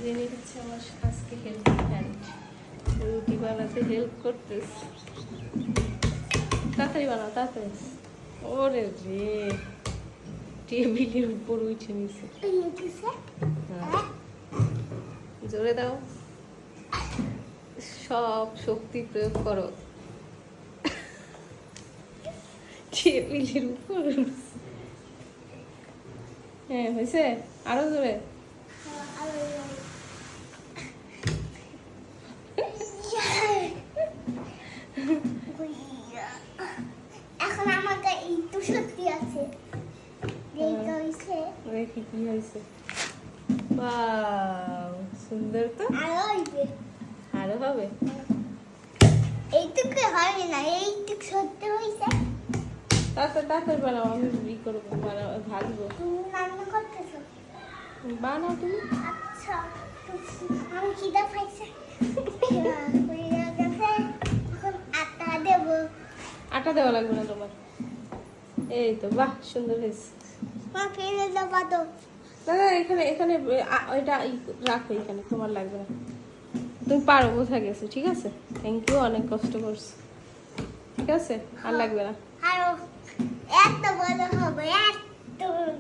যিনি হচ্ছে আমার আজকে হেল্প হ্যান্ড, রুটি বানাতে হেল্প করতেছে। তাড়াতাড়ি বানাও, তাড়াতাড়ি। ওরে রে, টেবিলের উপর উঠে নিছে। জোরে দাও, সব শক্তি প্রয়োগ করো। টেবিলের উপর। হ্যাঁ হয়েছে, আরো জোরে। এখন আমাকে একটু শক্তি আছে। দেখি কি হয়েছে। ওয়াও, সুন্দর তো। আরো হবে। এইটুকু হবে না, এইটুকু সত্যি হয়েছে। তাড়াতাড়ি বানাও, আমি ই করবো, বানাও, ভাজবো। তুমি রান্না করতেছো? বানাও তুমি। আচ্ছা, আমি খিদা পাইছে। এখন আটা দেবো। আটা দেওয়া লাগবে না তোমার। এই তো, বাহ, সুন্দর হয়েছে। মা ফেলে দেবা তো? দাদা এখানে এখানে এটা রাখো, এখানে তোমার লাগবে না। তুমি পারো, বোঝা গেছে। ঠিক আছে, থ্যাংক ইউ, অনেক কষ্ট করছো। ঠিক আছে, আর লাগবে না। আরো এত বড় হবে, এত বড়।